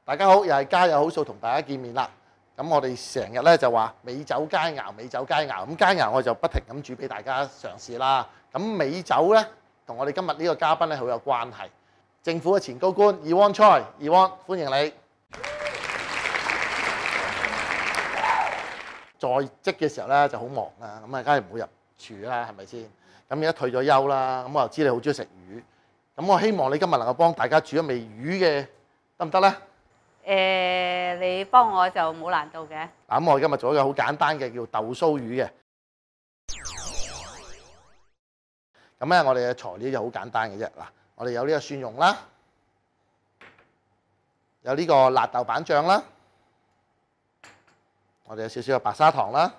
大家好，又係家有好數同大家見面啦。咁我哋成日咧就話美酒佳肴，美酒佳肴。咁佳肴我就不停咁煮俾大家嘗試啦。咁美酒咧同我哋今日呢個嘉賓咧好有關係。政府嘅前高官 Yvonne Choi，Yvonne 歡迎你。在職嘅時候咧就好忙啦，咁啊梗係唔會入廚啦，係咪先？咁而家退咗休啦，咁我又知你好中意食魚，咁我希望你今日能夠幫大家煮一味魚嘅，得唔得咧？你幫我就冇難度嘅。嗱，咁我哋今日做一個好簡單嘅叫豆酥魚嘅。咁咧，我哋嘅材料就好簡單嘅啫。嗱，我哋有呢個蒜蓉啦，有呢個辣豆瓣醬啦，我哋有少少嘅白砂糖啦，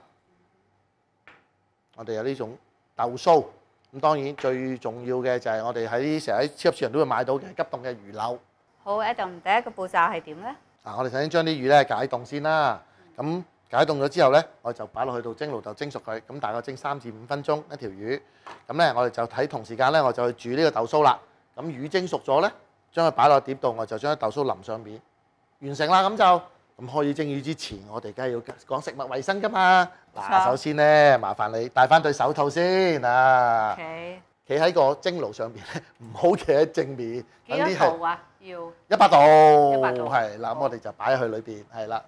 我哋有呢種豆酥。咁當然最重要嘅就係我哋喺成日喺超級市場都會買到嘅急凍嘅魚柳。好，Adam，第一個步驟係點咧？嗱，我哋首先將啲魚咧解凍先啦。咁解凍咗之後咧，我就擺落去到蒸爐度蒸熟佢。咁大概蒸3至5分鐘一條魚。咁咧，我哋就喺同時間咧，我就去煮呢個豆酥啦。咁魚蒸熟咗咧，將佢擺落碟度，我就將啲豆酥淋上面，完成啦。咁開始蒸魚之前，我哋梗係要講食物衞生噶嘛。嗱，首先咧，麻煩你戴翻對手套先啊。OK。企喺個蒸爐上邊咧，唔好企喺正面。幾多度啊？要100度。100度。係啦，咁我哋就擺喺佢裏邊，係啦，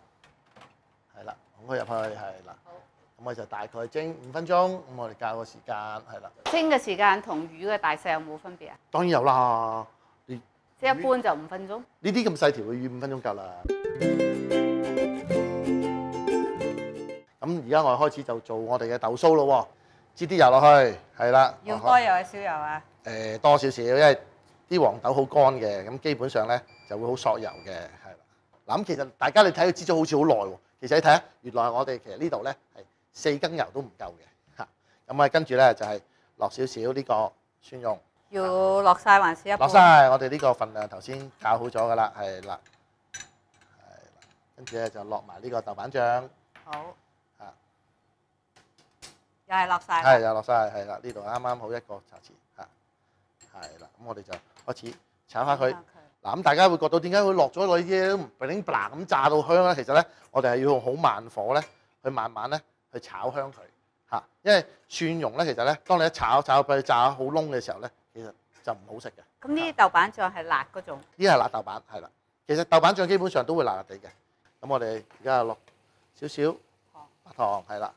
係啦，捧佢入去，係啦。好。咁我就大概蒸5分鐘，咁我哋校個時間，係啦。蒸嘅時間同魚嘅大細有冇分別啊？當然有啦，即係一般就5分鐘。呢啲咁細條嘅魚5分鐘夠啦。咁而家我哋開始就做我哋嘅豆酥咯喎。擠啲油落去，係啦。要多油定少油啊？多少少，因為啲黃豆好乾嘅，咁基本上咧就會好索油嘅，係啦。嗱，咁其實大家你睇佢擠咗好似好耐喎，其實你睇下，原來我哋其實呢度咧係4羹油都唔夠嘅嚇。咁啊，跟住咧就係落少少呢個蒜蓉。要落晒還是一半？落晒，我哋呢個份量頭先校好咗㗎啦，係啦，係啦。跟住咧就落埋呢個豆瓣醬。好。又係落晒，係又落晒，係啦，呢度啱啱好1個茶匙嚇，係啦，咁我哋就開始炒下佢。嗱，咁大家會覺得點解會落咗嗰啲嘢都唔乒乓咁炸到香咧？其實咧，我哋係要用好慢火咧，去慢慢咧去炒香佢嚇。因為蒜蓉咧，其實咧，當你一炒俾佢炸好燶嘅時候咧，其實就唔好食嘅。咁呢啲豆瓣醬係辣嗰種？呢係辣豆瓣，係啦。其實豆瓣醬基本上都會辣辣地嘅。咁我哋而家落少少白糖，係啦。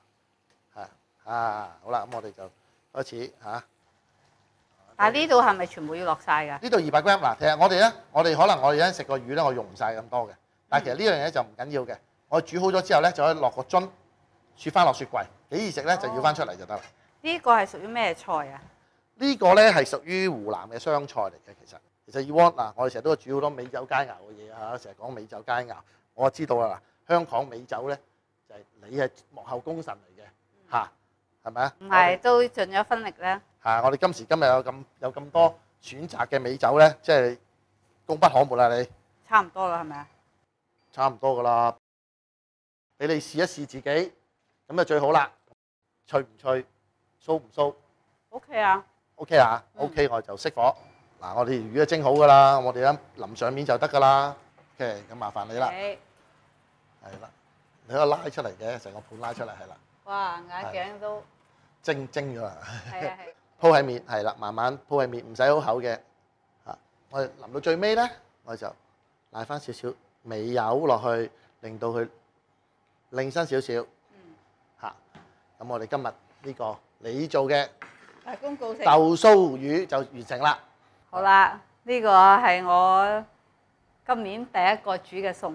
好啦，咁我哋就開始嚇。但係呢度係咪全部要落晒㗎？呢度200 gram 嗱，其實我哋咧，我哋可能我哋有陣食個魚咧，我用唔晒咁多嘅。但係其實呢樣嘢就唔緊要嘅。我煮好咗之後咧，就可以落個樽，雪翻落雪櫃，幾易食咧就要翻出嚟就得啦。呢個係屬於咩菜啊？呢個咧係屬於湖南嘅湘菜嚟嘅，其實Yvonne嗱，我哋成日都煮好多美酒佳肴嘅嘢嚇，成日講美酒佳肴，我知道啦。香港美酒咧就係你係幕後功臣嚟嘅嚇。係咪啊？唔係，都盡咗分力咧。係，我哋今時今日有咁多選擇嘅美酒咧，即係功不可沒啦！你差唔多啦，係咪啊？差唔多噶啦，俾你試一試自己，咁就最好啦。脆唔脆？酥唔酥 ？OK 啊。OK 啊？OK 我就熄火。嗱，我哋魚都蒸好噶啦，我哋一淋上面就得噶啦。OK，咁麻煩你啦。係啦，你可以拉出嚟嘅，成個盤拉出嚟係啦。哇！眼鏡都〜蒸咗啦，係啊係。鋪喺面係啦，慢慢鋪喺面，唔使好厚嘅嚇。我哋淋到最尾咧，我哋就瀨翻少少美油落去，令到佢靚身少少嚇。咁我哋今日呢個你做嘅大功告成，豆酥魚就完成啦。好啦，呢個係我今年第一個煮嘅餸。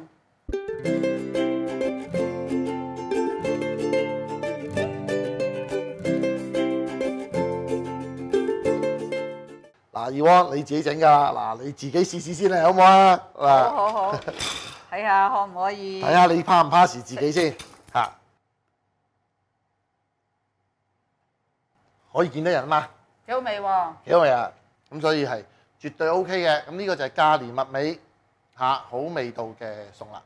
嗱，Yvonne你自己整㗎啦，嗱你自己試試先啦，好唔好啊？好，睇下可唔可以？睇下你怕唔怕時自己先嚇，可以見得人嘛？幾好味喎！幾好味啊！咁所以係絕對 OK 嘅。咁呢個就係價廉物美嚇，好味道嘅餸啦。